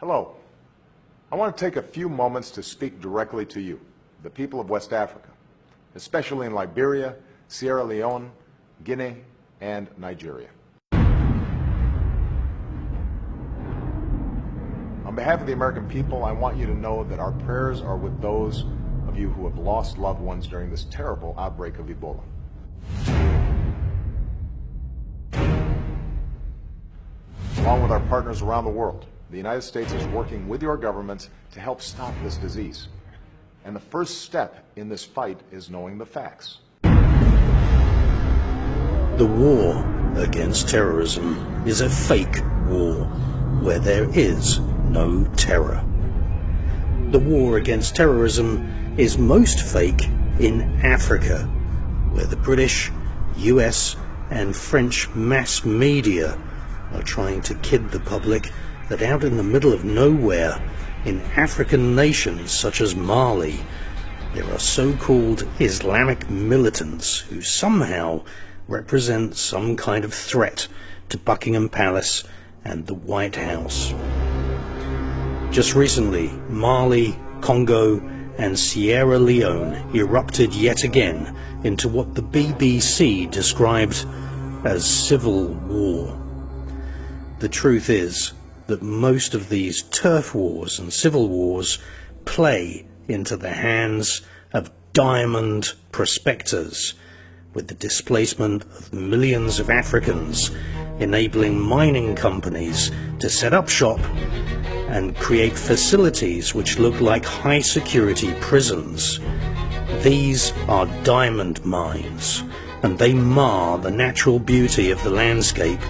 Hello. I want to take a few moments to speak directly to you, the people of West Africa, especially in Liberia, Sierra Leone, Guinea, and Nigeria. On behalf of the American people, I want you to know that our prayers are with those of you who have lost loved ones during this terrible outbreak of Ebola. Along with our partners around the world, the United States is working with your governments to help stop this disease. And the first step in this fight is knowing the facts. The war against terrorism is a fake war where there is no terror. The war against terrorism is most fake in Africa, where the British, US, and French mass media are trying to kid the public that out in the middle of nowhere, in African nations such as Mali, there are so-called Islamic militants who somehow represent some kind of threat to Buckingham Palace and the White House. Just recently, Mali, Congo, and Sierra Leone erupted yet again into what the BBC described as civil war. The truth is that most of these turf wars and civil wars play into the hands of diamond prospectors, with the displacement of millions of Africans, enabling mining companies to set up shop and create facilities which look like high-security prisons. These are diamond mines, and they mar the natural beauty of the landscape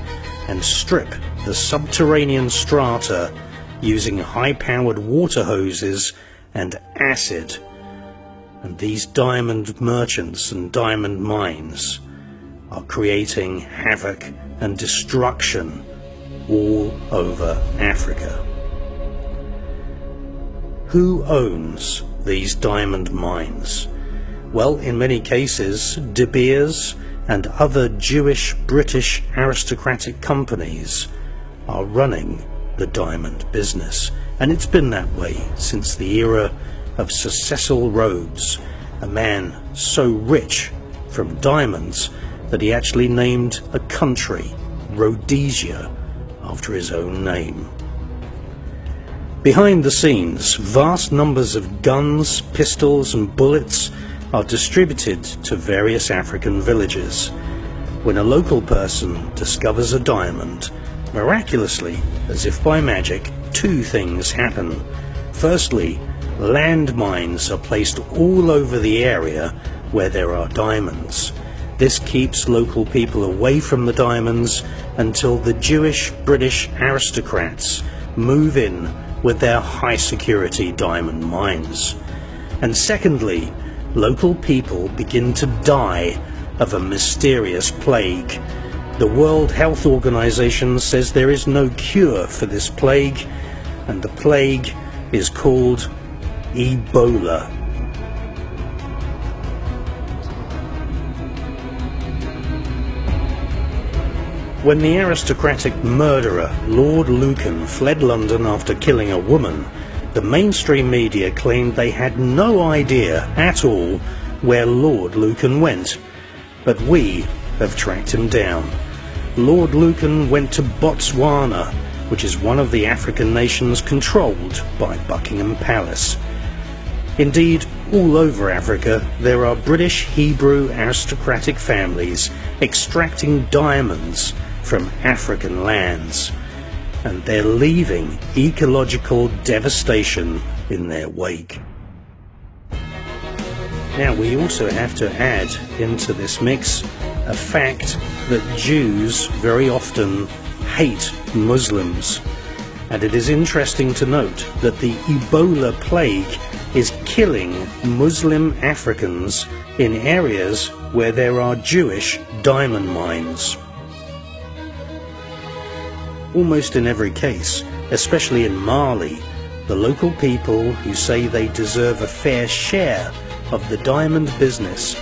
and strip the subterranean strata using high-powered water hoses and acid. And these diamond merchants and diamond mines are creating havoc and destruction all over Africa. Who owns these diamond mines? Well, in many cases, De Beers and other Jewish British aristocratic companies are running the diamond business, and it's been that way since the era of Sir Cecil Rhodes, a man so rich from diamonds that he actually named a country, Rhodesia, after his own name. Behind the scenes, vast numbers of guns, pistols and bullets are distributed to various African villages. When a local person discovers a diamond, miraculously, as if by magic, two things happen. Firstly, landmines are placed all over the area where there are diamonds. This keeps local people away from the diamonds until the Jewish British aristocrats move in with their high-security diamond mines. And secondly, local people begin to die of a mysterious plague. The World Health Organization says there is no cure for this plague, and the plague is called Ebola. When the aristocratic murderer Lord Lucan fled London after killing a woman, the mainstream media claimed they had no idea at all where Lord Lucan went. But we have tracked him down. Lord Lucan went to Botswana, which is one of the African nations controlled by Buckingham Palace. Indeed, all over Africa there are British Hebrew aristocratic families extracting diamonds from African lands, and they're leaving ecological devastation in their wake. Now, we also have to add into this mix a fact that Jews very often hate Muslims, and it is interesting to note that the Ebola plague is killing Muslim Africans in areas where there are Jewish diamond mines. Almost in every case, especially in Mali, the local people who say they deserve a fair share of the diamond business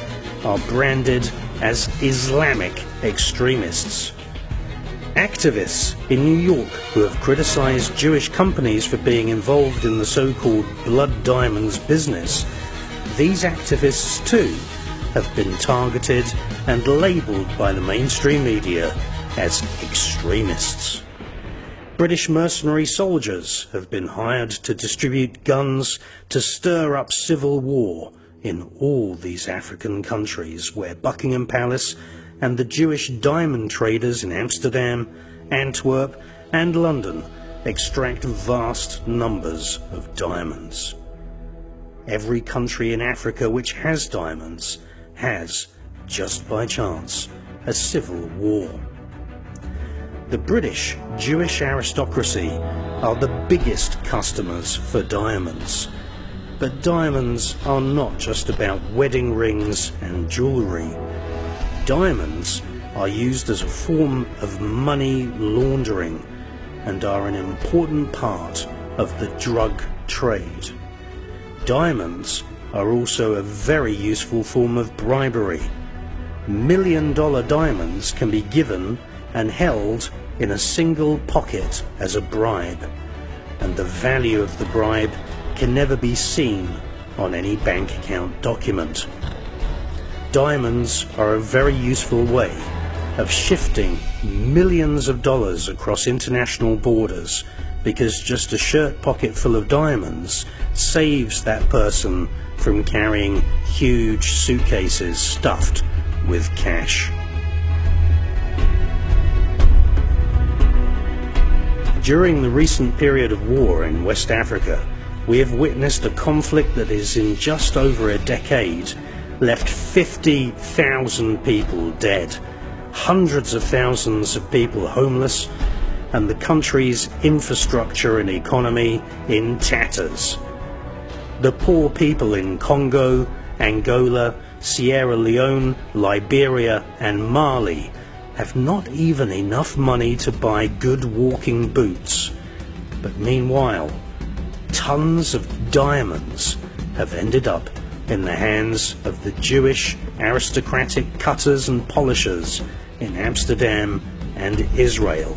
are branded as Islamic extremists. Activists in New York who have criticized Jewish companies for being involved in the so-called blood diamonds business, these activists too have been targeted and labelled by the mainstream media as extremists. British mercenary soldiers have been hired to distribute guns to stir up civil war in all these African countries where Buckingham Palace and the Jewish diamond traders in Amsterdam, Antwerp and London extract vast numbers of diamonds. Every country in Africa which has diamonds has, just by chance, a civil war. The British Jewish aristocracy are the biggest customers for diamonds. But diamonds are not just about wedding rings and jewellery. Diamonds are used as a form of money laundering and are an important part of the drug trade. Diamonds are also a very useful form of bribery. $1-million diamonds can be given and held in a single pocket as a bribe, and the value of the bribe can never be seen on any bank account document. Diamonds are a very useful way of shifting millions of dollars across international borders, because just a shirt pocket full of diamonds saves that person from carrying huge suitcases stuffed with cash. During the recent period of war in West Africa, we have witnessed a conflict that is in just over a decade left 50,000 people dead, hundreds of thousands of people homeless, and the country's infrastructure and economy in tatters. The poor people in Congo, Angola, Sierra Leone, Liberia and Mali have not even enough money to buy good walking boots. But meanwhile, tons of diamonds have ended up in the hands of the Jewish aristocratic cutters and polishers in Amsterdam and Israel,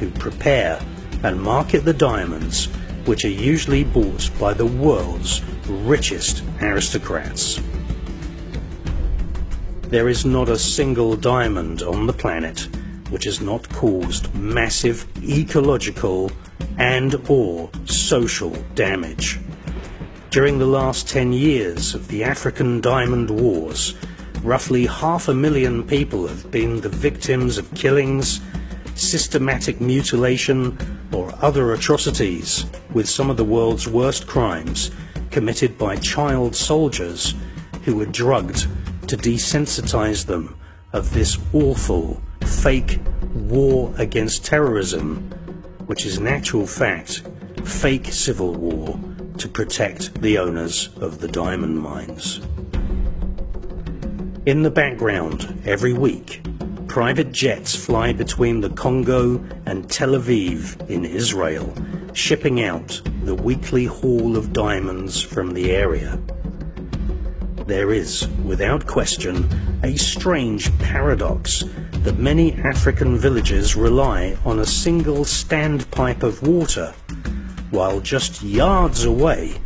who prepare and market the diamonds which are usually bought by the world's richest aristocrats. There is not a single diamond on the planet which has not caused massive ecological and/or social damage. During the last 10 years of the African Diamond Wars, roughly 500,000 people have been the victims of killings, systematic mutilation or other atrocities, with some of the world's worst crimes committed by child soldiers who were drugged to desensitize them of this awful, fake war against terrorism, which is in actual fact fake civil war to protect the owners of the diamond mines. In the background, every week, private jets fly between the Congo and Tel Aviv in Israel, shipping out the weekly haul of diamonds from the area. There is, without question, a strange paradox that many African villages rely on a single standpipe of water, while just yards away,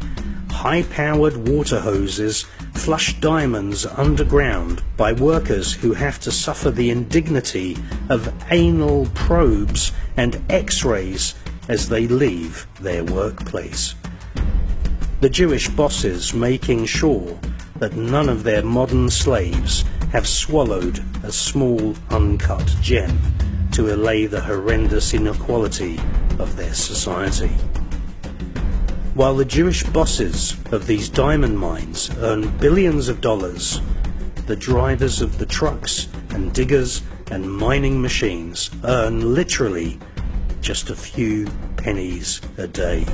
high-powered water hoses flush diamonds underground by workers who have to suffer the indignity of anal probes and x-rays as they leave their workplace. The Jewish bosses making sure that none of their modern slaves have swallowed a small uncut gem to allay the horrendous inequality of their society. While the Jewish bosses of these diamond mines earn billions of dollars, the drivers of the trucks and diggers and mining machines earn literally just a few pennies a day.